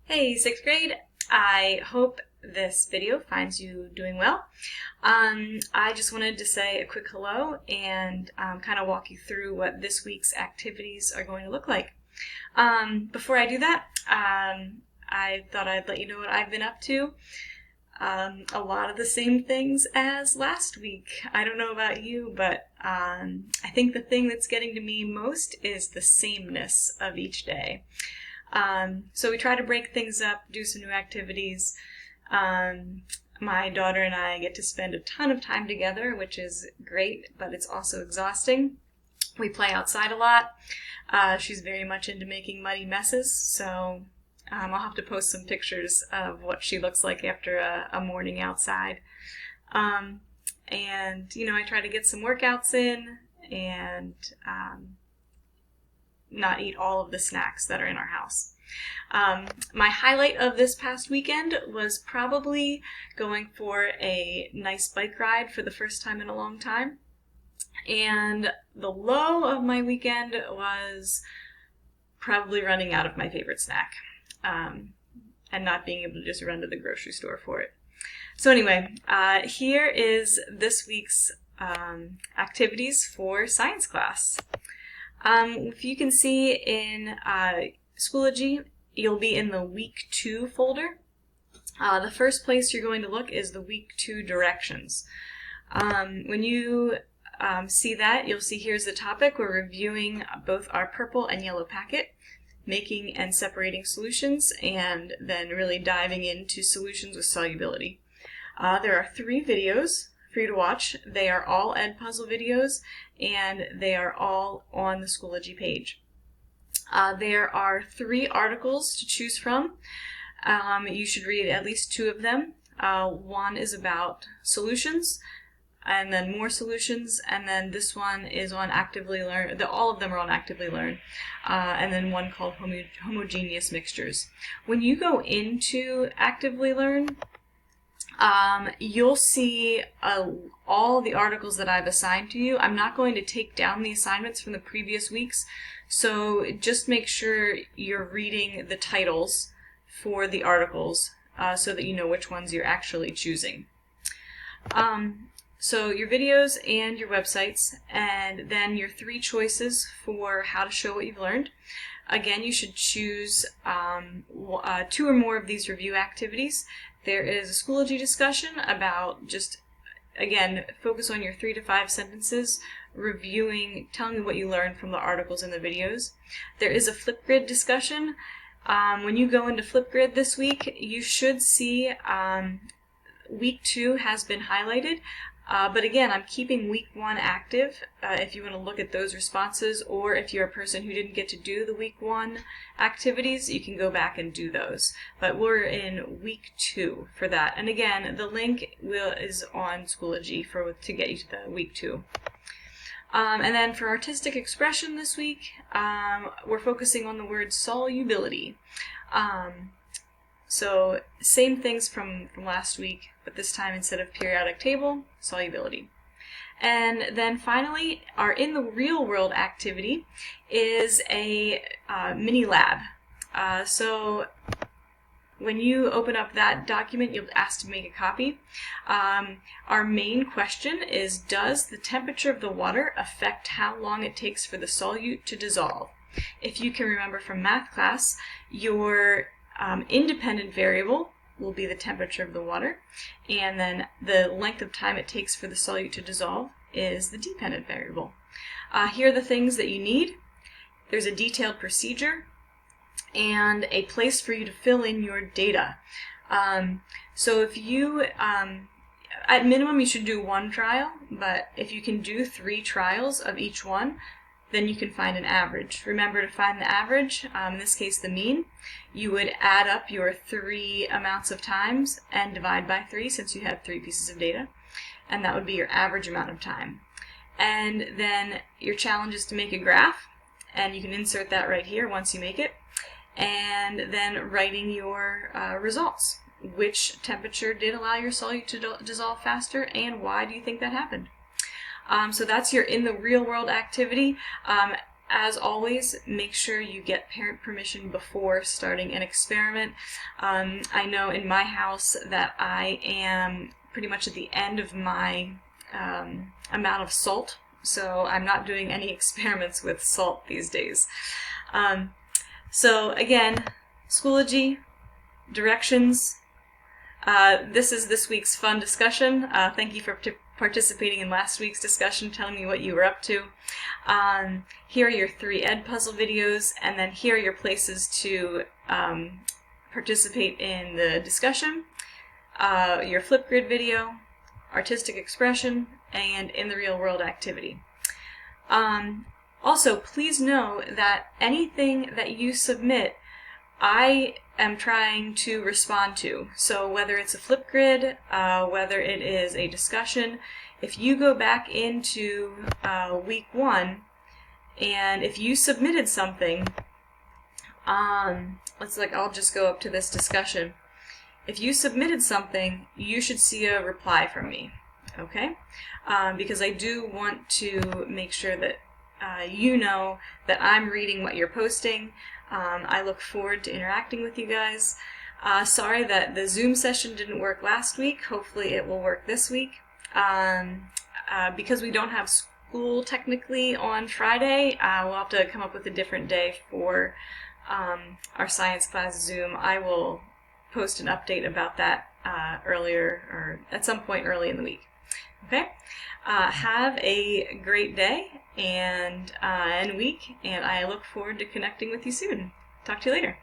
Hey, 6th grade. I hope this video finds you doing well. I just wanted to say a quick hello and kind of walk you through what this week's activities are going to look like. Before I do that, I thought I'd let you know what I've been up to. A lot of the same things as last week. I don't know about you, but I think the thing that's getting to me most is the sameness of each day. So we try to break things up, do some new activities. My daughter and I get to spend a ton of time together, which is great, but it's also exhausting. We play outside a lot. She's very much into making muddy messes, so I'll have to post some pictures of what she looks like after a morning outside. And, you know, I try to get some workouts in and not eat all of the snacks that are in our house. My highlight of this past weekend was probably going for a nice bike ride for the first time in a long time. And the low of my weekend was probably running out of my favorite snack and not being able to just run to the grocery store for it. So anyway, here is this week's activities for science class. If you can see in Schoology, you'll be in the Week 2 folder. The first place you're going to look is the Week 2 directions. When you see that, you'll see here's the topic. We're reviewing both our purple and yellow packet, making and separating solutions, and then really diving into solutions with solubility. There are 3 videos for you to watch. They are all Edpuzzle videos, and they are all on the Schoology page. There are 3 articles to choose from. You should read at least 2 of them. One is about solutions, and then more solutions, and then this one is on Actively Learn. All of them are on Actively Learn, and then one called Homogeneous Mixtures. When you go into Actively Learn, you'll see all the articles that I've assigned to you. I'm not going to take down the assignments from the previous weeks, so just make sure you're reading the titles for the articles so that you know which ones you're actually choosing. So your videos and your websites, and then your 3 choices for how to show what you've learned. Again, you should choose 2 or more of these review activities. There is a Schoology discussion about just, again, focus on your 3 to 5 sentences, reviewing, telling me what you learned from the articles and the videos. There is a Flipgrid discussion. When you go into Flipgrid this week, you should see Week 2 has been highlighted. But again, I'm keeping Week 1 active if you want to look at those responses, or if you're a person who didn't get to do the Week 1 activities, you can go back and do those. But we're in Week 2 for that. And again, the link is on Schoology to get you to the Week 2. And then for artistic expression this week, we're focusing on the word solubility. So same things from last week, but this time instead of periodic table, solubility. And then finally, our in the real world activity is a mini lab. So when you open up that document, you'll be asked to make a copy. Our main question is, does the temperature of the water affect how long it takes for the solute to dissolve? If you can remember from math class, your independent variable will be the temperature of the water, and then the length of time it takes for the solute to dissolve is the dependent variable. Here are the things that you need. There's a detailed procedure and a place for you to fill in your data. So if you, at minimum you should do 1 trial, but if you can do 3 trials of each one, then you can find an average. Remember, to find the average, in this case the mean, you would add up your 3 amounts of times and divide by 3 since you had 3 pieces of data, and that would be your average amount of time. And then your challenge is to make a graph, and you can insert that right here once you make it, and then writing your results. Which temperature did allow your solute to dissolve faster, and why do you think that happened? So that's your in the real world activity. as always, make sure you get parent permission before starting an experiment. I know in my house that I am pretty much at the end of my amount of salt, so I'm not doing any experiments with salt these days. So again, Schoology, directions. This is this week's fun discussion. Thank you for participating in last week's discussion, telling me what you were up to. Here are your 3 Edpuzzle videos, and then here are your places to participate in the discussion, your Flipgrid video, artistic expression, and in the real world activity. Also, please know that anything that you submit, I am trying to respond to. So whether it's a Flipgrid, whether it is a discussion, if you go back into week 1, and if you submitted something, I'll just go up to this discussion. If you submitted something, you should see a reply from me, okay? Because I do want to make sure that you know that I'm reading what you're posting. I look forward to interacting with you guys. Sorry that the Zoom session didn't work last week. Hopefully it will work this week. Because we don't have school technically on Friday, we'll have to come up with a different day for our science class Zoom. I will post an update about that earlier, or at some point early in the week. Okay? Have a great day and week, and I look forward to connecting with you soon. Talk to you later.